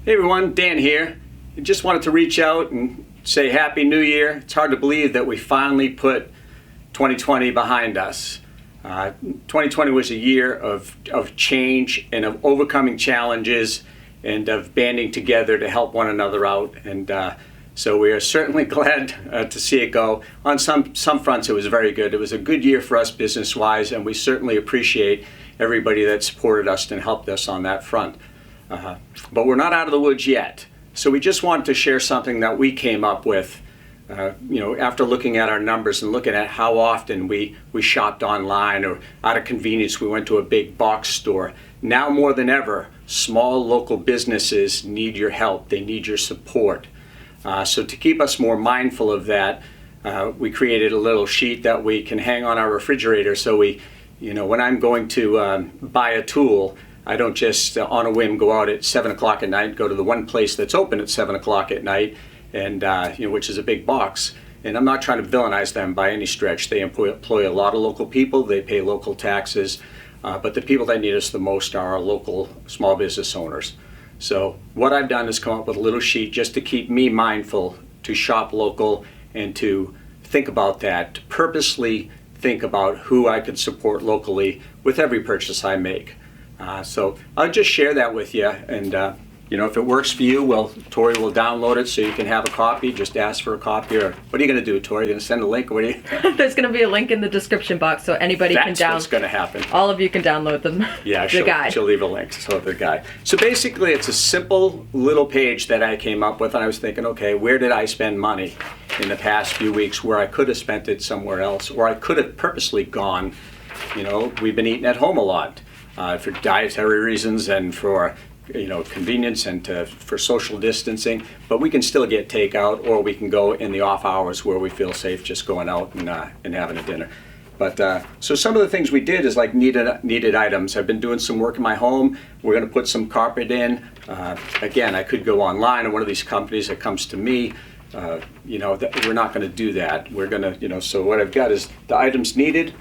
Hey everyone, Dan here. I just wanted to reach out and say Happy New Year. It's hard to believe that we finally put 2020 behind us. 2020 was a year of change and of overcoming challenges and of banding together to help one another out. And so we are certainly glad to see it go. On some fronts it was very good. It was a good year for us business-wise, and we certainly appreciate everybody that supported us and helped us on that front. But we're not out of the woods yet. So we just wanted to share something that we came up with, after looking at our numbers and looking at how often we shopped online, or out of convenience we went to a big box store. Now more than ever, small local businesses need your help. They need your support. So to keep us more mindful of that, we created a little sheet that we can hang on our refrigerator. So when I'm going to buy a tool, I don't just on a whim go out at 7 o'clock at night, go to the one place that's open at 7 o'clock at night, and which is a big box. And I'm not trying to villainize them by any stretch. They employ a lot of local people, they pay local taxes, but the people that need us the most are our local small business owners. So what I've done is come up with a little sheet just to keep me mindful to shop local and to think about that, to purposely think about who I could support locally with every purchase I make. So I'll just share that with you, and if it works for you, well, Tori will download it so you can have a copy. Just ask for a copy. Or what are you going to do, Tori? Are you going to send a link? Or what are you? There's going to be a link in the description box, so anybody can download. That's what's going to happen. All of you can download them. Yeah, the guide. She'll leave a link. So the guide. So basically, it's a simple little page that I came up with, and I was thinking, okay, where did I spend money in the past few weeks where I could have spent it somewhere else, or I could have purposely gone. We've been eating at home a lot. For dietary reasons and for convenience and for social distancing, but we can still get takeout, or we can go in the off hours where we feel safe just going out and having a dinner. But so some of the things we did is like needed items. I've been doing some work in my home. We're going to put some carpet in. Again, I could go online, or one of these companies that comes to me. We're not going to do that. We're going to so what I've got is the items needed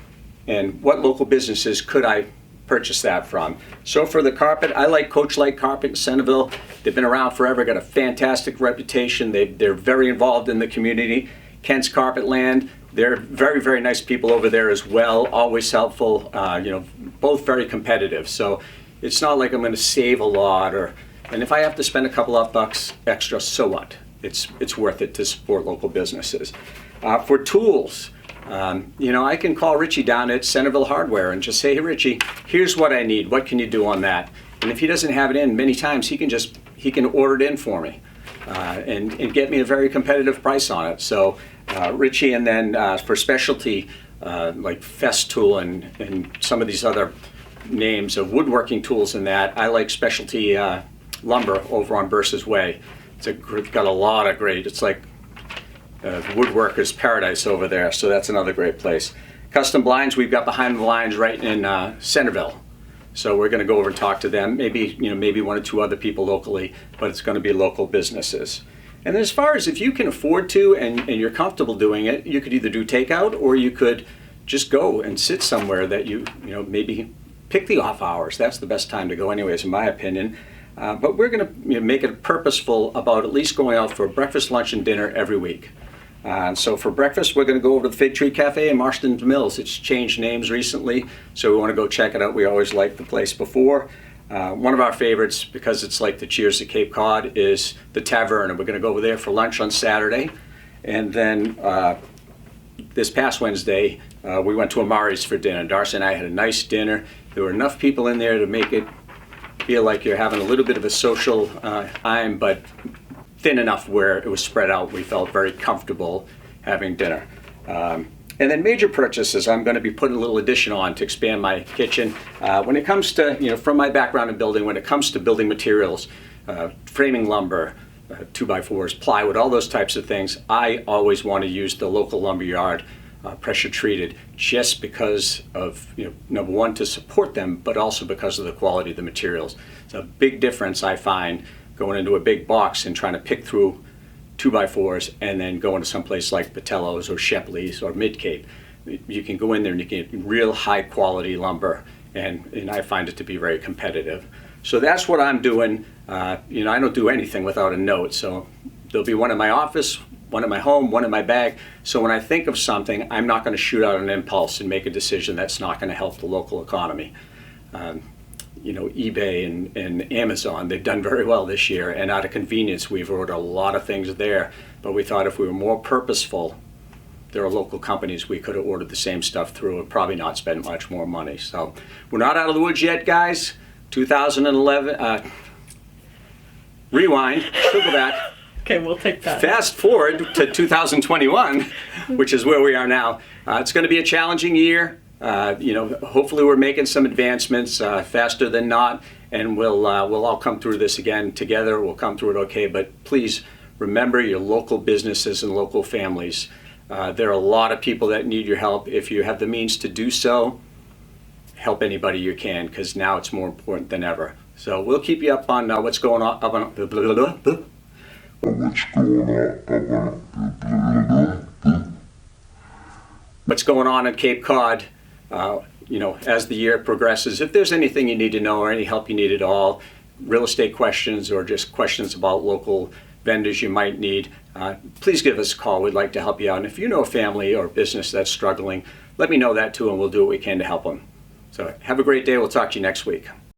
and what local businesses could I purchase that from. So for the carpet, I like Coach Light Carpet in Centerville. They've been around forever, got a fantastic reputation. They're very involved in the community. Kent's Carpet Land, they're very, very nice people over there as well, always helpful, both very competitive. So it's not like I'm going to save a lot, and if I have to spend a couple of bucks extra, so what? It's worth it to support local businesses. For tools, I can call Richie down at Centerville Hardware and just say, hey Richie, here's what I need. What can you do on that? And if he doesn't have it in, many times he can order it in for me and get me a very competitive price on it. So Richie, and then for specialty like Festool and some of these other names of woodworking tools and that, I like specialty lumber over on Bursa's Way. It's got a lot of great, it's like woodworker's paradise over there, so that's another great place. Custom blinds, we've got behind the lines right in Centerville, so we're going to go over and talk to them. Maybe one or two other people locally, but it's going to be local businesses. And as far as if you can afford to and you're comfortable doing it, you could either do takeout, or you could just go and sit somewhere that maybe pick the off hours. That's the best time to go anyways, in my opinion. But we're going to make it purposeful about at least going out for breakfast, lunch, and dinner every week. So for breakfast, we're going to go over to the Fig Tree Cafe in Marston Mills. It's changed names recently, so we want to go check it out. We always liked the place before. One of our favorites, because it's like the Cheers to Cape Cod, is the Tavern, and we're going to go over there for lunch on Saturday. And then this past Wednesday, we went to Amari's for dinner. Darcy and I had a nice dinner. There were enough people in there to make it feel like you're having a little bit of a social time, but thin enough where it was spread out. We felt very comfortable having dinner. And then major purchases, I'm going to be putting a little addition on to expand my kitchen. When it comes to, from my background in building, when it comes to building materials, framing lumber, 2x4s, plywood, all those types of things, I always want to use the local lumber yard, pressure treated, just because of, number one, to support them, but also because of the quality of the materials. It's a big difference, I find, going into a big box and trying to pick through 2x4s and then go into someplace like Patello's or Shepley's or Mid-Cape. You can go in there and you get real high quality lumber, and I find it to be very competitive. So that's what I'm doing. You know, I don't do anything without a note, so there'll be one in my office, one in my home, one in my bag. So when I think of something, I'm not going to shoot out an impulse and make a decision that's not going to help the local economy. You know, eBay and Amazon, they've done very well this year, and out of convenience, we've ordered a lot of things there. But we thought if we were more purposeful, there are local companies we could have ordered the same stuff through and probably not spent much more money. So we're not out of the woods yet, guys. 2011, rewind, still go back. Okay, we'll take that. Fast forward to 2021, which is where we are now. It's going to be a challenging year. You know, hopefully we're making some advancements faster than not, and we'll all come through this again together. We'll come through it okay, but please remember your local businesses and local families. There are a lot of people that need your help. If you have the means to do so, help anybody you can, because now it's more important than ever. So we'll keep you up on what's going on. What's going on in Cape Cod, you know, as the year progresses. If there's anything you need to know or any help you need at all, real estate questions or just questions about local vendors you might need, please give us a call. We'd like to help you out. And if you know a family or business that's struggling, let me know that too, and we'll do what we can to help them. So have a great day. We'll talk to you next week.